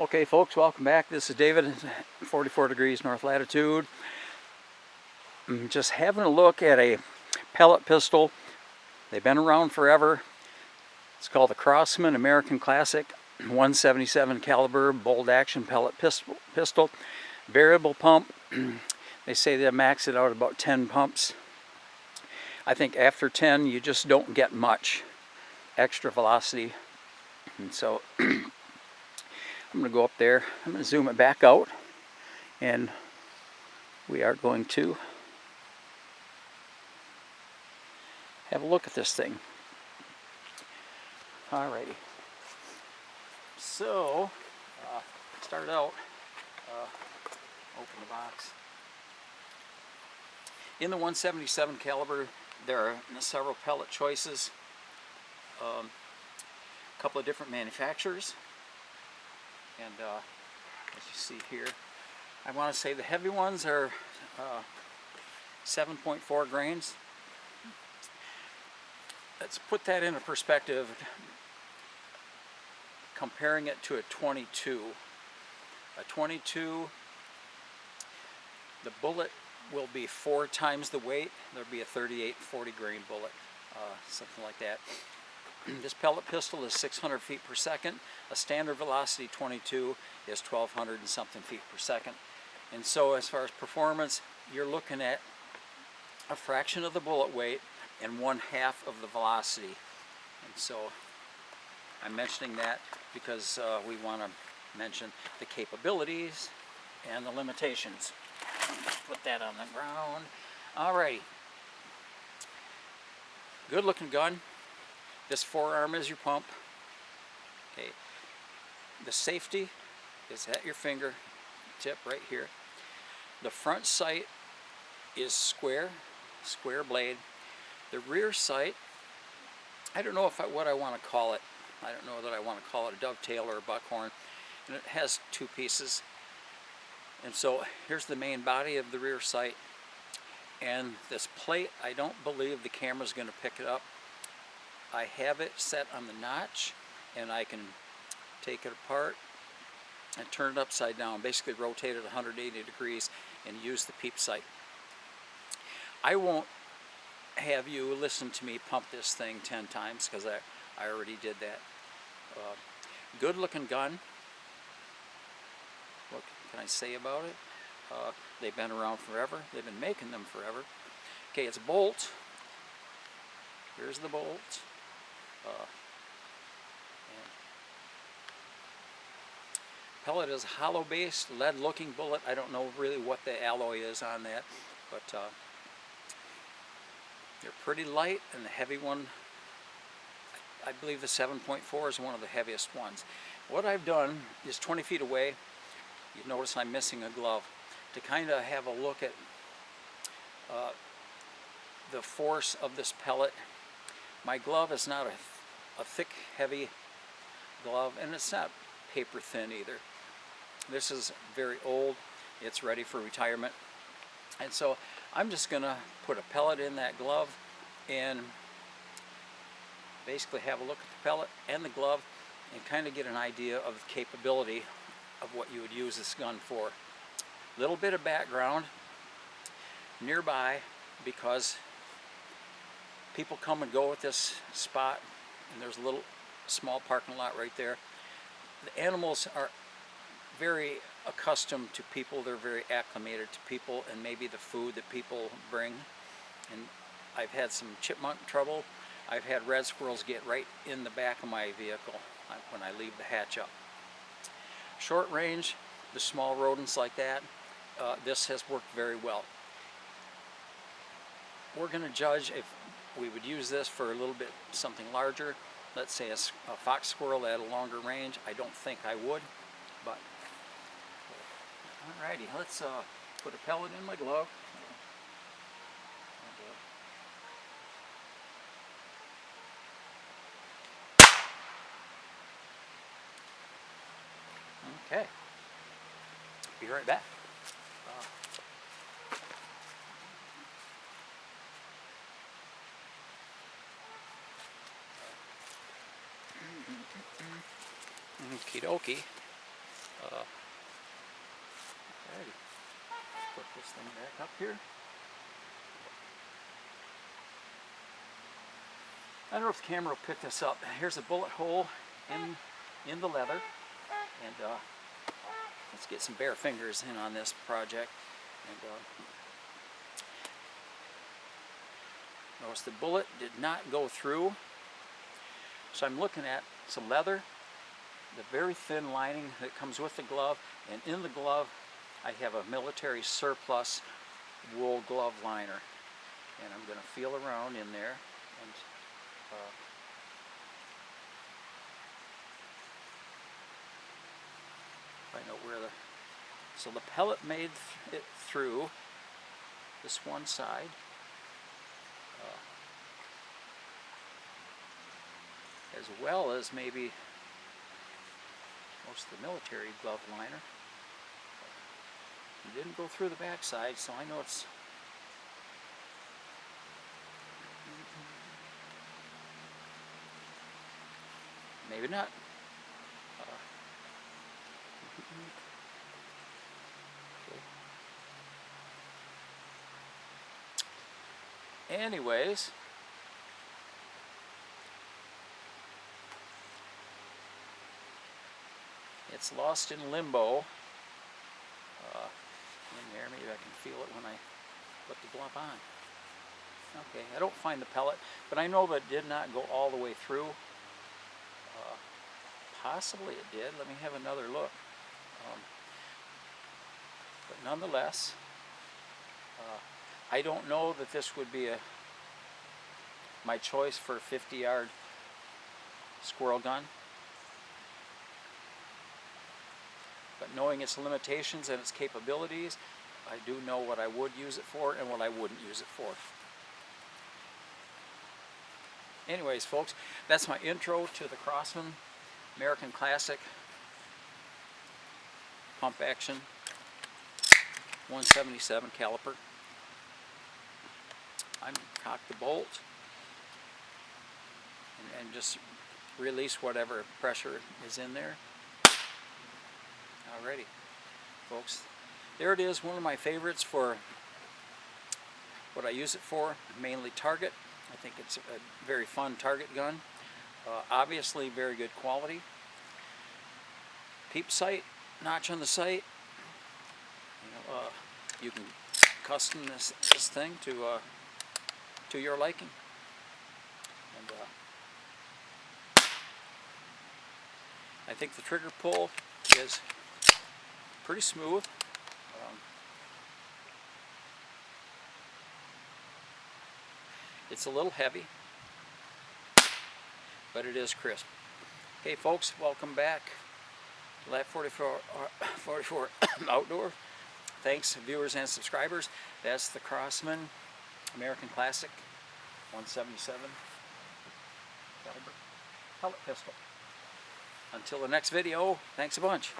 Okay folks, welcome back. This is David, 44 degrees north latitude. I'm just having a look at a pellet pistol. They've been around forever. It's called the Crosman American Classic 177 caliber bolt action pellet pistol. Variable pump. They say they max it out at about 10 pumps. I think after 10 you just don't get much extra velocity. And so I'm going to go up there, I'm going to zoom it back out, and we are going to have a look at this thing. Alrighty. So, start out, open the box. In the 177 caliber, there are several pellet choices, a couple of different manufacturers. And as you see here, I want to say the heavy ones are 7.4 grains. Let's put that into perspective, comparing it to a 22. A 22, the bullet will be 4 times the weight. There'll be a 38, 40 grain bullet, something like that. This pellet pistol is 600 feet per second. A standard velocity 22 is 1200 and something feet per second. And so as far as performance, you're looking at a fraction of the bullet weight and 1/2 of the velocity. And so I'm mentioning that because we want to mention the capabilities and the limitations. Put that on the ground. Alrighty. Good looking gun. This forearm is your pump. Okay. The safety is at your finger tip right here. The front sight is square blade. The rear sight, I don't know what I want to call it. I don't know that I want to call it a dovetail or a buckhorn. And it has 2 pieces. And so here's the main body of the rear sight. And this plate, I don't believe the camera's going to pick it up. I have it set on the notch, and I can take it apart and turn it upside down, basically rotate it 180 degrees and use the peep sight. I won't have you listen to me pump this thing 10 times because I already did that. Good looking gun. What can I say about it? They've been around forever. They've been making them forever. Okay, it's a bolt. Here's the bolt. Pellet is hollow based, lead looking bullet. I don't know really what the alloy is on that, but they're pretty light, and the heavy one, I believe the 7.4 is one of the heaviest ones. What I've done is 20 feet away, you notice I'm missing a glove, to kind of have a look at the force of this pellet. My glove is not a thick, heavy glove, and it's not paper thin either. This is very old. It's ready for retirement. And so I'm just going to put a pellet in that glove and basically have a look at the pellet and the glove and kind of get an idea of the capability of what you would use this gun for. A little bit of background nearby, because people come and go at this spot, and there's a little small parking lot right there. The animals are very accustomed to people. They're very acclimated to people and maybe the food that people bring. And I've had some chipmunk trouble. I've had red squirrels get right in the back of my vehicle when I leave the hatch up. Short range, the small rodents like that, this has worked very well. We're going to judge if we would use this for a little bit something larger. Let's say a fox squirrel at a longer range. I don't think I would, but alrighty, let's put a pellet in my glove. Okay, be right back. Okie dokie. Alrighty. Put this thing back up here. I don't know if the camera will pick this up. Here's a bullet hole in the leather, and let's get some bare fingers in on this project. And notice the bullet did not go through, so I'm looking at some leather, the very thin lining that comes with the glove, and in the glove I have a military surplus wool glove liner, and I'm going to feel around in there and find out where so the pellet made it through this one side, as well as maybe most of the military glove liner. It didn't go through the back side, so I know it's maybe not. Anyways, it's lost in limbo in there. Maybe I can feel it when I put the glove on. Okay, I don't find the pellet, but I know that it did not go all the way through. Possibly it did. Let me have another look. But nonetheless, I don't know that this would be my choice for a 50-yard squirrel gun. But knowing its limitations and its capabilities, I do know what I would use it for and what I wouldn't use it for. Anyways, folks, that's my intro to the Crosman American Classic pump action 177 caliper. I'm cock the bolt and just release whatever pressure is in there. Alrighty, folks, there it is, one of my favorites for what I use it for, mainly target. I think it's a very fun target gun. Obviously very good quality. Peep sight, notch on the sight. You can custom this thing to your liking. And I think the trigger pull is pretty smooth. It's a little heavy, but it is crisp. Okay, folks, welcome back to Lab 44 Outdoor. Thanks, viewers and subscribers. That's the Crosman American Classic 177 caliber pellet pistol. Until the next video, thanks a bunch.